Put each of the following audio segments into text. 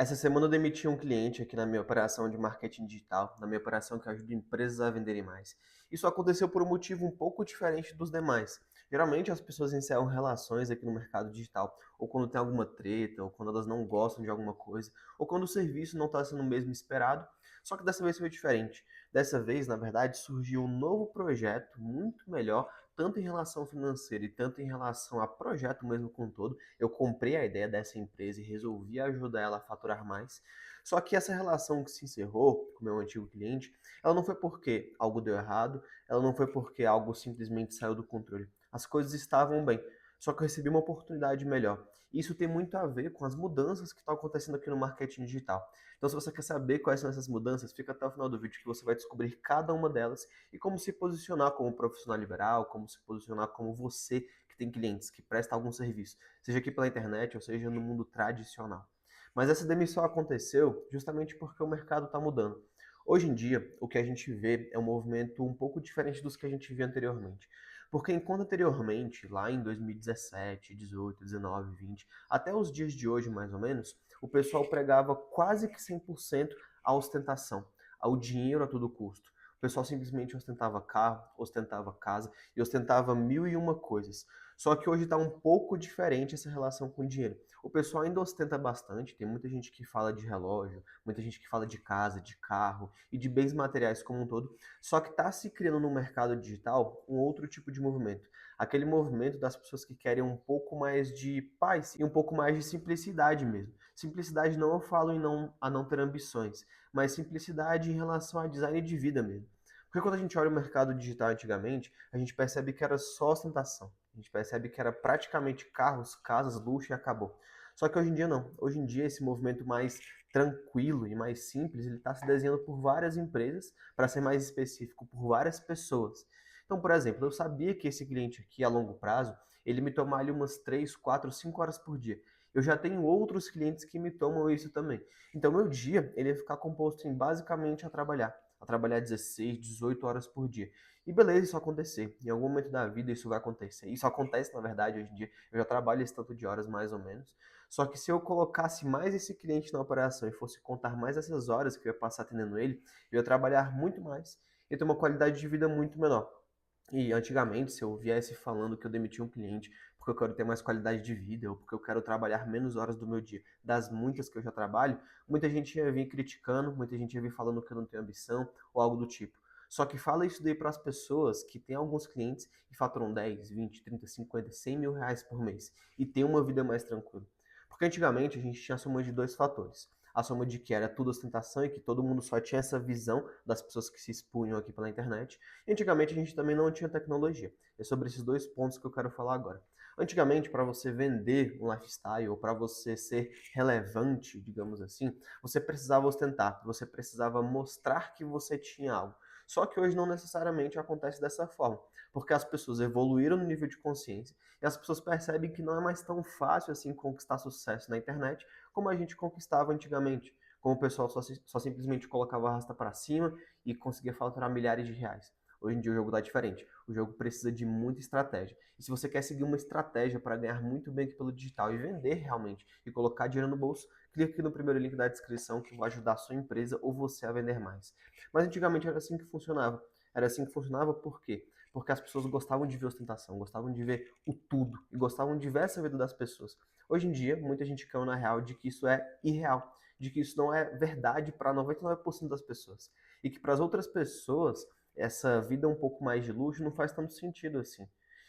Essa semana eu demiti um cliente aqui na minha operação de marketing digital, na minha operação que ajuda empresas a venderem mais. Isso aconteceu por um motivo um pouco diferente dos demais. Geralmente as pessoas encerram relações aqui no mercado digital, ou quando tem alguma treta, ou quando elas não gostam de alguma coisa, ou quando o serviço não está sendo o mesmo esperado. Só que dessa vez foi diferente. Dessa vez, na verdade, surgiu um novo projeto muito melhor, tanto em relação financeira e tanto em relação a projeto mesmo com um todo. Eu comprei a ideia dessa empresa e resolvi ajudar ela a faturar mais. Só que essa relação que se encerrou com o meu antigo cliente, ela não foi porque algo deu errado, ela não foi porque algo simplesmente saiu do controle. As coisas estavam bem, só que eu recebi uma oportunidade melhor. Isso tem muito a ver com as mudanças que estão acontecendo aqui no marketing digital. Então, se você quer saber quais são essas mudanças, fica até o final do vídeo que você vai descobrir cada uma delas e como se posicionar como profissional liberal, como se posicionar como você que tem clientes, que presta algum serviço, seja aqui pela internet ou seja no mundo tradicional. Mas essa demissão aconteceu justamente porque o mercado está mudando. Hoje em dia, o que a gente vê é um movimento um pouco diferente dos que a gente via anteriormente. Porque enquanto anteriormente, lá em 2017, 18, 19, 20, até os dias de hoje mais ou menos, o pessoal pregava quase que 100% a ostentação, ao dinheiro a todo custo. O pessoal simplesmente ostentava carro, ostentava casa e ostentava mil e uma coisas. Só que hoje está um pouco diferente essa relação com o dinheiro. O pessoal ainda ostenta bastante, tem muita gente que fala de relógio, muita gente que fala de casa, de carro e de bens materiais como um todo. Só que está se criando no mercado digital um outro tipo de movimento. Aquele movimento das pessoas que querem um pouco mais de paz e um pouco mais de simplicidade mesmo. Simplicidade não eu falo em não ter ambições, mas simplicidade em relação a design de vida mesmo. Porque quando a gente olha o mercado digital antigamente, a gente percebe que era só ostentação. A gente percebe que era praticamente carros, casas, luxo e acabou. Só que hoje em dia não. Hoje em dia esse movimento mais tranquilo e mais simples, ele está se desenhando por várias empresas, para ser mais específico, por várias pessoas. Então, por exemplo, eu sabia que esse cliente aqui, a longo prazo, ele me toma ali umas 3, 4, 5 horas por dia. Eu já tenho outros clientes que me tomam isso também. Então, meu dia, ele ia ficar composto em basicamente a trabalhar 16, 18 horas por dia. E beleza, isso acontecer. Em algum momento da vida isso vai acontecer. Isso acontece, na verdade, hoje em dia. Eu já trabalho esse tanto de horas, mais ou menos. Só que se eu colocasse mais esse cliente na operação e fosse contar mais essas horas que eu ia passar atendendo ele, eu ia trabalhar muito mais e ter uma qualidade de vida muito menor. E antigamente, se eu viesse falando que eu demiti um cliente porque eu quero ter mais qualidade de vida ou porque eu quero trabalhar menos horas do meu dia, das muitas que eu já trabalho, muita gente ia vir criticando, muita gente ia vir falando que eu não tenho ambição ou algo do tipo. Só que fala isso daí para as pessoas que têm alguns clientes e faturam 10, 20, 30, 50, 100 mil reais por mês e têm uma vida mais tranquila. Porque antigamente a gente tinha a soma de dois fatores. A soma de que era tudo ostentação e que todo mundo só tinha essa visão das pessoas que se expunham aqui pela internet. E antigamente a gente também não tinha tecnologia. É sobre esses dois pontos que eu quero falar agora. Antigamente, para você vender um lifestyle ou para você ser relevante, digamos assim, você precisava ostentar, você precisava mostrar que você tinha algo. Só que hoje não necessariamente acontece dessa forma, porque as pessoas evoluíram no nível de consciência e as pessoas percebem que não é mais tão fácil assim conquistar sucesso na internet como a gente conquistava antigamente. Como o pessoal só simplesmente colocava a rasta para cima e conseguia faturar milhares de reais. Hoje em dia o jogo está diferente. O jogo precisa de muita estratégia. E se você quer seguir uma estratégia para ganhar muito bem aqui pelo digital e vender realmente e colocar dinheiro no bolso, clique aqui no primeiro link da descrição que vai ajudar a sua empresa ou você a vender mais. Mas antigamente era assim que funcionava. Era assim que funcionava por quê? Porque as pessoas gostavam de ver ostentação, gostavam de ver o tudo e gostavam de ver essa vida das pessoas. Hoje em dia, muita gente caiu na real de que isso é irreal, de que isso não é verdade para 99% das pessoas. E que para as outras pessoas, essa vida um pouco mais de luxo não faz tanto sentido assim.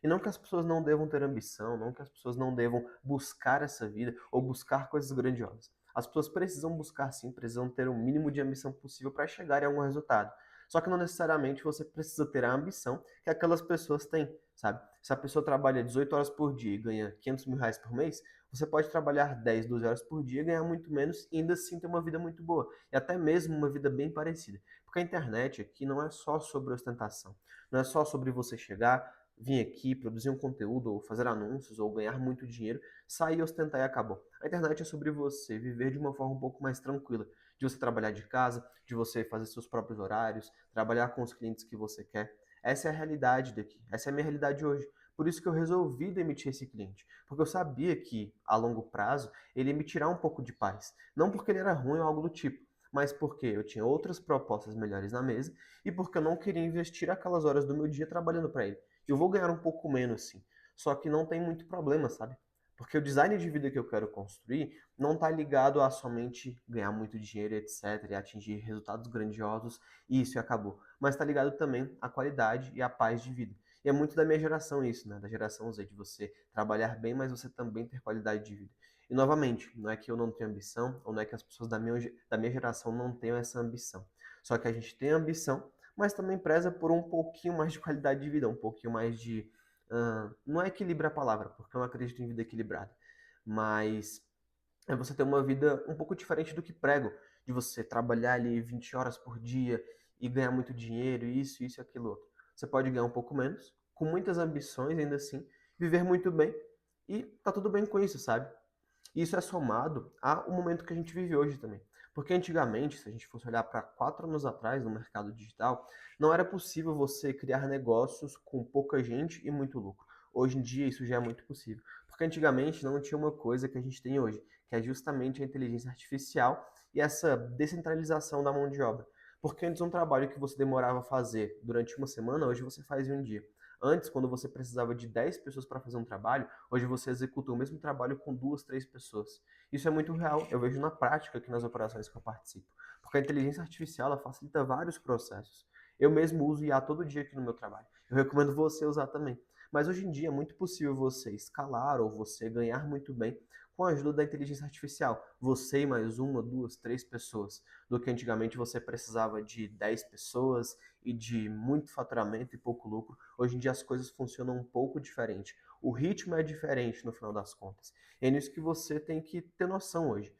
E não que as pessoas não devam ter ambição, não que as pessoas não devam buscar essa vida ou buscar coisas grandiosas. As pessoas precisam buscar sim, precisam ter o mínimo de ambição possível para chegar a algum resultado. Só que não necessariamente você precisa ter a ambição que aquelas pessoas têm, sabe? Se a pessoa trabalha 18 horas por dia e ganha 500 mil reais por mês, você pode trabalhar 10, 12 horas por dia, ganhar muito menos e ainda assim ter uma vida muito boa. E até mesmo uma vida bem parecida. Porque a internet aqui não é só sobre ostentação. Não é só sobre você chegar, vir aqui, produzir um conteúdo, ou fazer anúncios, ou ganhar muito dinheiro, sair, ostentar e acabou. A internet é sobre você viver de uma forma um pouco mais tranquila. De você trabalhar de casa, de você fazer seus próprios horários, trabalhar com os clientes que você quer. Essa é a realidade daqui. Essa é a minha realidade hoje. Por isso que eu resolvi demitir esse cliente, porque eu sabia que, a longo prazo, ele ia me tirar um pouco de paz. Não porque ele era ruim ou algo do tipo, mas porque eu tinha outras propostas melhores na mesa e porque eu não queria investir aquelas horas do meu dia trabalhando para ele. Eu vou ganhar um pouco menos, sim, só que não tem muito problema, sabe? Porque o design de vida que eu quero construir não está ligado a somente ganhar muito dinheiro, etc., e atingir resultados grandiosos, e isso e acabou. Mas está ligado também à qualidade e à paz de vida. E é muito da minha geração isso, né? Da geração Z, de você trabalhar bem, mas você também ter qualidade de vida. E novamente, não é que eu não tenho ambição, ou não é que as pessoas da minha geração não tenham essa ambição. Só que a gente tem ambição, mas também preza por um pouquinho mais de qualidade de vida, um pouquinho mais de. Não é equilíbrio a palavra, porque eu não acredito em vida equilibrada, mas é você ter uma vida um pouco diferente do que prego, de você trabalhar ali 20 horas por dia e ganhar muito dinheiro, isso e aquilo outro. Você pode ganhar um pouco menos, com muitas ambições ainda assim, viver muito bem e tá tudo bem com isso, sabe? Isso é somado ao momento que a gente vive hoje também. Porque antigamente, se a gente fosse olhar para 4 anos atrás no mercado digital, não era possível você criar negócios com pouca gente e muito lucro. Hoje em dia isso já é muito possível. Porque antigamente não tinha uma coisa que a gente tem hoje, que é justamente a inteligência artificial e essa descentralização da mão de obra. Porque antes um trabalho que você demorava a fazer durante uma semana, hoje você faz em um dia. Antes, quando você precisava de 10 pessoas para fazer um trabalho, hoje você executa o mesmo trabalho com 2, 3 pessoas. Isso é muito real, eu vejo na prática aqui nas operações que eu participo. Porque a inteligência artificial ela facilita vários processos. Eu mesmo uso IA todo dia aqui no meu trabalho. Eu recomendo você usar também. Mas hoje em dia é muito possível você escalar ou você ganhar muito bem com a ajuda da inteligência artificial. Você e mais uma, duas, três pessoas. Do que antigamente você precisava de 10 pessoas e de muito faturamento e pouco lucro. Hoje em dia as coisas funcionam um pouco diferente. O ritmo é diferente no final das contas. E é nisso que você tem que ter noção hoje.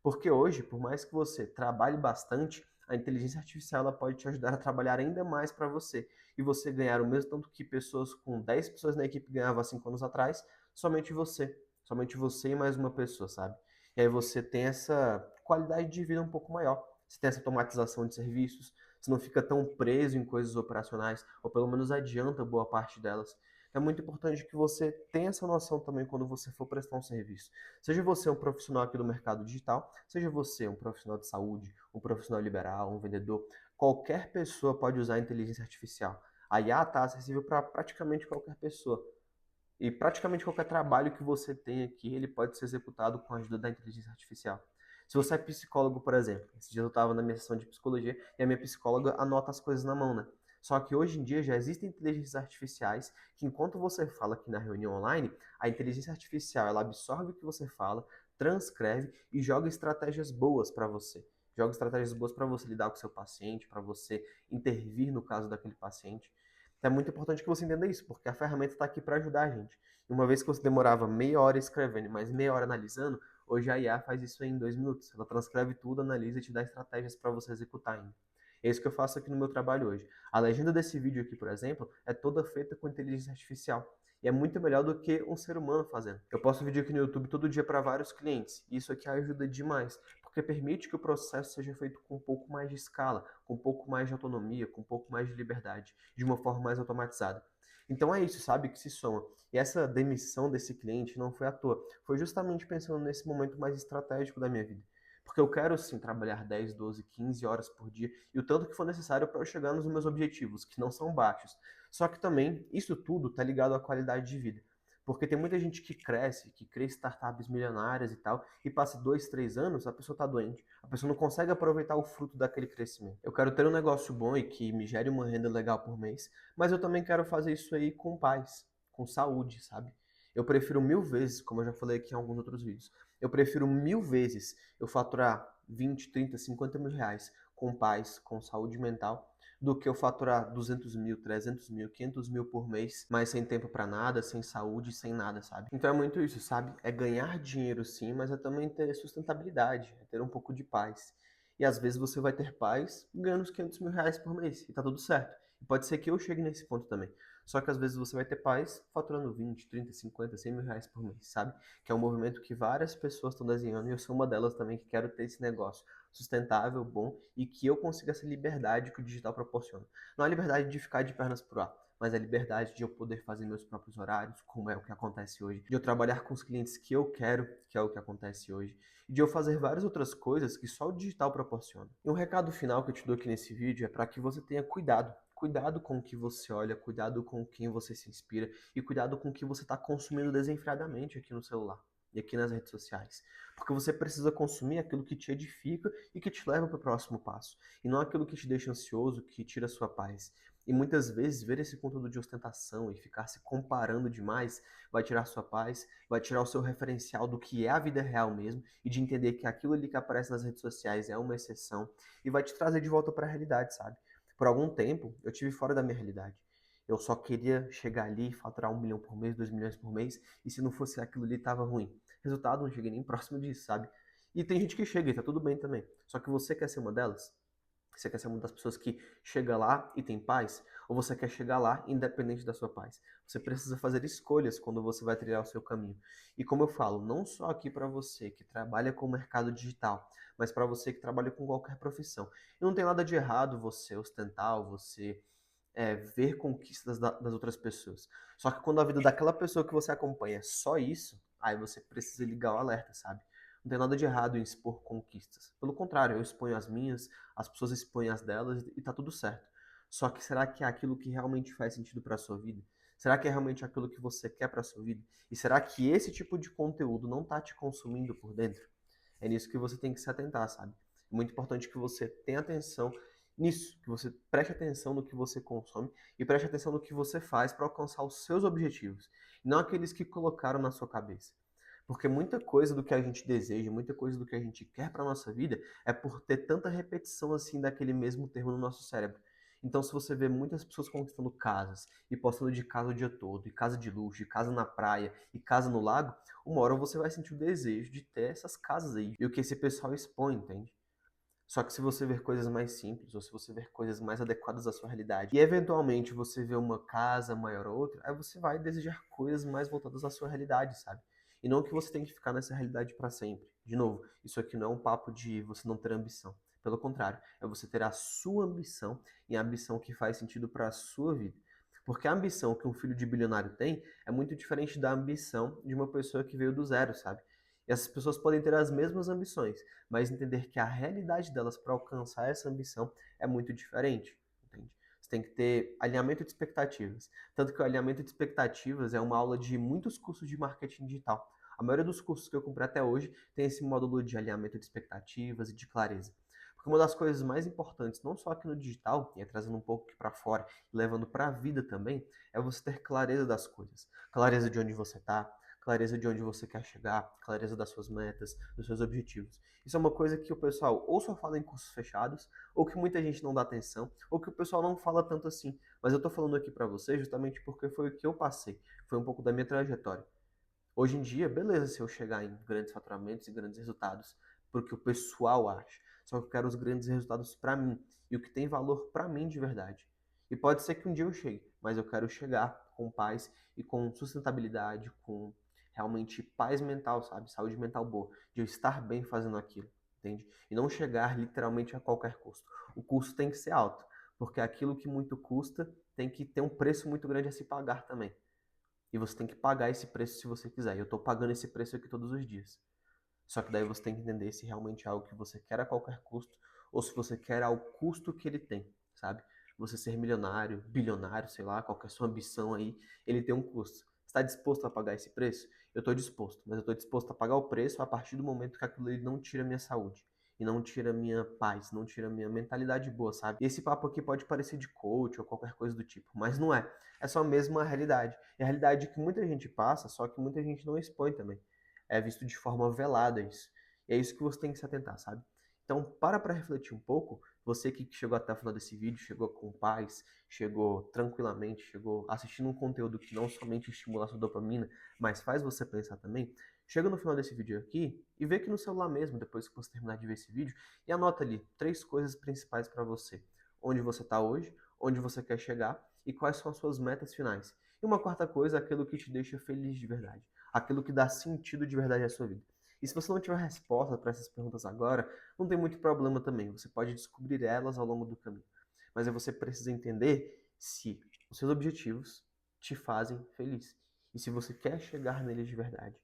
Porque hoje, por mais que você trabalhe bastante, a inteligência artificial ela pode te ajudar a trabalhar ainda mais para você. E você ganhar o mesmo tanto que pessoas com 10 pessoas na equipe ganhavam há 5 anos atrás, somente você. Somente você e mais uma pessoa, sabe? E aí você tem essa qualidade de vida um pouco maior. Você tem essa automatização de serviços, você não fica tão preso em coisas operacionais, ou pelo menos adianta boa parte delas. É muito importante que você tenha essa noção também quando você for prestar um serviço. Seja você um profissional aqui do mercado digital, seja você um profissional de saúde, um profissional liberal, um vendedor, qualquer pessoa pode usar a inteligência artificial. A IA está acessível para praticamente qualquer pessoa. E praticamente qualquer trabalho que você tem aqui, ele pode ser executado com a ajuda da inteligência artificial. Se você é psicólogo, por exemplo, esse dia eu estava na minha sessão de psicologia e a minha psicóloga anota as coisas na mão, né? Só que hoje em dia já existem inteligências artificiais que enquanto você fala aqui na reunião online, a inteligência artificial ela absorve o que você fala, transcreve e joga estratégias boas para você. Joga estratégias boas para você lidar com o seu paciente, para você intervir no caso daquele paciente. Então é muito importante que você entenda isso, porque a ferramenta está aqui para ajudar a gente. E uma vez que você demorava meia hora escrevendo e mais meia hora analisando, hoje a IA faz isso em 2 minutos. Ela transcreve tudo, analisa e te dá estratégias para você executar ainda. É isso que eu faço aqui no meu trabalho hoje. A legenda desse vídeo aqui, por exemplo, é toda feita com inteligência artificial. E é muito melhor do que um ser humano fazendo. Eu posto vídeo aqui no YouTube todo dia para vários clientes. E isso aqui ajuda demais, porque permite que o processo seja feito com um pouco mais de escala, com um pouco mais de autonomia, com um pouco mais de liberdade, de uma forma mais automatizada. Então é isso, sabe, que se soma. E essa demissão desse cliente não foi à toa. Foi justamente pensando nesse momento mais estratégico da minha vida. Porque eu quero sim trabalhar 10, 12, 15 horas por dia e o tanto que for necessário para eu chegar nos meus objetivos, que não são baixos. Só que também isso tudo está ligado à qualidade de vida. Porque tem muita gente que cresce, que cria startups milionárias e tal, e passa 2, 3 anos, a pessoa está doente. A pessoa não consegue aproveitar o fruto daquele crescimento. Eu quero ter um negócio bom e que me gere uma renda legal por mês, mas eu também quero fazer isso aí com paz, com saúde, sabe? Eu prefiro 1000 vezes, como eu já falei aqui em alguns outros vídeos, eu prefiro 1000 vezes eu faturar 20, 30, 50 mil reais com paz, com saúde mental, do que eu faturar 200 mil, 300 mil, 500 mil por mês, mas sem tempo para nada, sem saúde, sem nada, sabe? Então é muito isso, sabe? É ganhar dinheiro sim, mas é também ter sustentabilidade, é ter um pouco de paz. E às vezes você vai ter paz ganhando uns 500 mil reais por mês, e tá tudo certo. E pode ser que eu chegue nesse ponto também. Só que às vezes você vai ter paz faturando 20, 30, 50, 100 mil reais por mês, sabe? Que é um movimento que várias pessoas estão desenhando e eu sou uma delas também que quero ter esse negócio sustentável, bom e que eu consiga essa liberdade que o digital proporciona. Não é a liberdade de ficar de pernas pro ar, mas a liberdade de eu poder fazer meus próprios horários, como é o que acontece hoje, de eu trabalhar com os clientes que eu quero, que é o que acontece hoje, e de eu fazer várias outras coisas que só o digital proporciona. E um recado final que eu te dou aqui nesse vídeo é para que você tenha cuidado. Cuidado com o que você olha, cuidado com quem você se inspira e cuidado com o que você está consumindo desenfreadamente aqui no celular e aqui nas redes sociais. Porque você precisa consumir aquilo que te edifica e que te leva para o próximo passo. E não aquilo que te deixa ansioso, que tira a sua paz. E muitas vezes ver esse conteúdo de ostentação e ficar se comparando demais vai tirar sua paz, vai tirar o seu referencial do que é a vida real mesmo e de entender que aquilo ali que aparece nas redes sociais é uma exceção e vai te trazer de volta para a realidade, sabe? Por algum tempo eu tive fora da minha realidade. Eu só queria chegar ali e faturar 1 milhão por mês, 2 milhões por mês, e se não fosse aquilo ali, tava ruim. Resultado, não cheguei nem próximo disso, sabe? E tem gente que chega e tá tudo bem também. Só que você quer ser uma delas? Você quer ser uma das pessoas que chega lá e tem paz? Ou você quer chegar lá independente da sua paz? Você precisa fazer escolhas quando você vai trilhar o seu caminho. E como eu falo, não só aqui para você que trabalha com o mercado digital, mas para você que trabalha com qualquer profissão. E não tem nada de errado você ostentar, você ver conquistas das outras pessoas. Só que quando a vida daquela pessoa que você acompanha é só isso, aí você precisa ligar o alerta, sabe? Não tem nada de errado em expor conquistas. Pelo contrário, eu exponho as minhas, as pessoas expõem as delas e tá tudo certo. Só que será que é aquilo que realmente faz sentido para sua vida? Será que é realmente aquilo que você quer para sua vida? E será que esse tipo de conteúdo não tá te consumindo por dentro? É nisso que você tem que se atentar, sabe? É muito importante que você tenha atenção nisso, que você preste atenção no que você consome e preste atenção no que você faz para alcançar os seus objetivos, e não aqueles que colocaram na sua cabeça. Porque muita coisa do que a gente deseja, muita coisa do que a gente quer para nossa vida é por ter tanta repetição assim daquele mesmo termo no nosso cérebro. Então, se você vê muitas pessoas conquistando casas e postando de casa o dia todo, e casa de luxo, e casa na praia, e casa no lago, uma hora você vai sentir o desejo de ter essas casas aí. E o que esse pessoal expõe, entende? Só que se você ver coisas mais simples, ou se você ver coisas mais adequadas à sua realidade, e eventualmente você vê uma casa maior ou outra, aí você vai desejar coisas mais voltadas à sua realidade, sabe? E não que você tem que ficar nessa realidade para sempre. De novo, isso aqui não é um papo de você não ter ambição. Pelo contrário, é você ter a sua ambição e a ambição que faz sentido para a sua vida. Porque a ambição que um filho de bilionário tem é muito diferente da ambição de uma pessoa que veio do zero, sabe? E essas pessoas podem ter as mesmas ambições, mas entender que a realidade delas para alcançar essa ambição é muito diferente, entende? Você tem que ter alinhamento de expectativas. Tanto que o alinhamento de expectativas é uma aula de muitos cursos de marketing digital. A maioria dos cursos que eu comprei até hoje tem esse módulo de alinhamento de expectativas e de clareza. Porque uma das coisas mais importantes, não só aqui no digital, e é trazendo um pouco aqui para fora e levando para a vida também, é você ter clareza das coisas. Clareza de onde você está, clareza de onde você quer chegar, clareza das suas metas, dos seus objetivos. Isso é uma coisa que o pessoal ou só fala em cursos fechados, ou que muita gente não dá atenção, ou que o pessoal não fala tanto assim. Mas eu tô falando aqui pra você justamente porque foi o que eu passei, foi um pouco da minha trajetória. Hoje em dia, beleza se eu chegar em grandes faturamentos e grandes resultados, porque o pessoal acha. Só que eu quero os grandes resultados pra mim e o que tem valor pra mim de verdade. E pode ser que um dia eu chegue, mas eu quero chegar com paz e com sustentabilidade, com realmente paz mental, sabe? Saúde mental boa, de eu estar bem fazendo aquilo, entende? E não chegar literalmente a qualquer custo. O custo tem que ser alto, porque aquilo que muito custa tem que ter um preço muito grande a se pagar também. E você tem que pagar esse preço se você quiser. E eu estou pagando esse preço aqui todos os dias. Só que daí você tem que entender se realmente é algo que você quer a qualquer custo ou se você quer ao custo que ele tem, sabe? Você ser milionário, bilionário, sei lá, qual que é a sua ambição aí, ele tem um custo. Está disposto a pagar esse preço? Eu estou disposto, mas eu estou disposto a pagar o preço a partir do momento que aquilo ali não tira minha saúde. E não tira minha paz, não tira minha mentalidade boa, sabe? E esse papo aqui pode parecer de coach ou qualquer coisa do tipo, mas não é. É só mesmo a realidade. É a realidade que muita gente passa, só que muita gente não expõe também. É visto de forma velada isso. E é isso que você tem que se atentar, sabe? Então, para refletir um pouco, você que chegou até o final desse vídeo, chegou com paz, chegou tranquilamente, chegou assistindo um conteúdo que não somente estimula a sua dopamina, mas faz você pensar também, chega no final desse vídeo aqui e vê aqui no celular mesmo, depois que você terminar de ver esse vídeo, e anota ali 3 coisas principais para você. Onde você está hoje, onde você quer chegar e quais são as suas metas finais. E uma quarta coisa, aquilo que te deixa feliz de verdade, aquilo que dá sentido de verdade à sua vida. E se você não tiver resposta para essas perguntas agora, não tem muito problema também. Você pode descobrir elas ao longo do caminho. Mas aí você precisa entender se Os seus objetivos te fazem feliz. E se você quer chegar neles de verdade.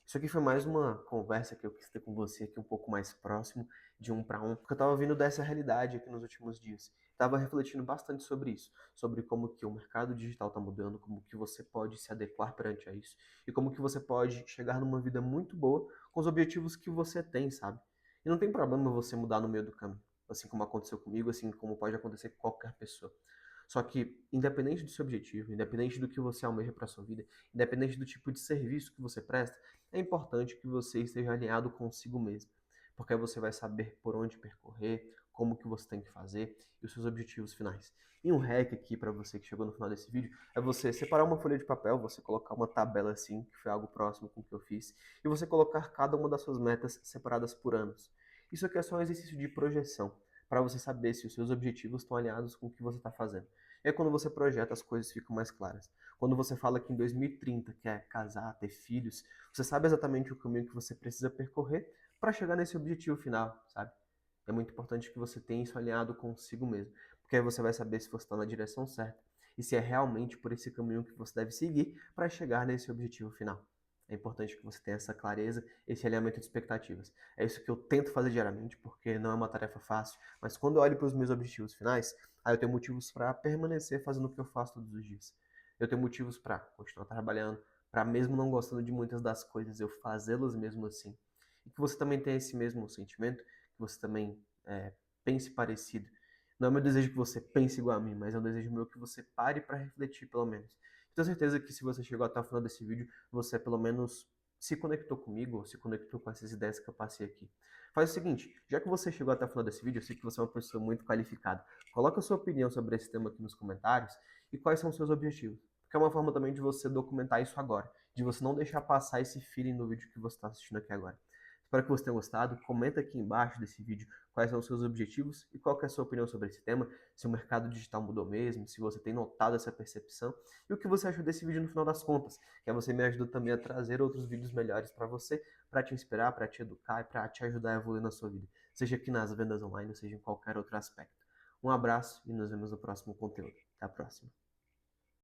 Isso aqui foi mais uma conversa que eu quis ter com você aqui um pouco mais próximo, de um para um, porque eu estava vindo dessa realidade aqui nos últimos dias. Estava refletindo bastante sobre isso, sobre como que o mercado digital está mudando, como que você pode se adequar perante a isso, e como que você pode chegar numa vida muito boa com os objetivos que você tem, sabe? E não tem problema você mudar no meio do caminho, assim como aconteceu comigo, assim como pode acontecer com qualquer pessoa. Só que, independente do seu objetivo, independente do que você almeja para sua vida, independente do tipo de serviço que você presta, é importante que você esteja alinhado consigo mesmo, porque aí você vai saber por onde percorrer, como que você tem que fazer e os seus objetivos finais. E um hack aqui para você que chegou no final desse vídeo é você separar uma folha de papel, você colocar uma tabela assim, que foi algo próximo com o que eu fiz, e você colocar cada uma das suas metas separadas por anos. Isso aqui é só um exercício de projeção, para você saber se os seus objetivos estão alinhados com o que você está fazendo. E aí quando você projeta, as coisas ficam mais claras. Quando você fala que em 2030 quer casar, ter filhos, você sabe exatamente o caminho que você precisa percorrer para chegar nesse objetivo final, sabe? É muito importante que você tenha isso alinhado consigo mesmo, porque aí você vai saber se você está na direção certa e se é realmente por esse caminho que você deve seguir para chegar nesse objetivo final. É importante que você tenha essa clareza, esse alinhamento de expectativas. É isso que eu tento fazer diariamente, porque não é uma tarefa fácil, mas quando eu olho para os meus objetivos finais, aí eu tenho motivos para permanecer fazendo o que eu faço todos os dias. Eu tenho motivos para continuar trabalhando, para mesmo não gostando de muitas das coisas, eu fazê-las mesmo assim. E que você também tenha esse mesmo sentimento, que você também pense parecido. Não é meu desejo que você pense igual a mim, mas é um desejo meu que você pare para refletir, pelo menos. Tenho certeza que se você chegou até o final desse vídeo, você pelo menos se conectou comigo, ou se conectou com essas ideias que eu passei aqui. Faz o seguinte, já que você chegou até o final desse vídeo, eu sei que você é uma pessoa muito qualificada. Coloca a sua opinião sobre esse tema aqui nos comentários e quais são os seus objetivos. Porque é uma forma também de você documentar isso agora, de você não deixar passar esse feeling no vídeo que você está assistindo aqui agora. Espero que você tenha gostado. Comenta aqui embaixo desse vídeo quais são os seus objetivos e qual que é a sua opinião sobre esse tema, se o mercado digital mudou mesmo, se você tem notado essa percepção e o que você achou desse vídeo no final das contas, que é você me ajuda também a trazer outros vídeos melhores para você, para te inspirar, para te educar e para te ajudar a evoluir na sua vida, seja aqui nas vendas online, seja em qualquer outro aspecto. Um abraço e nos vemos no próximo conteúdo. Até a próxima.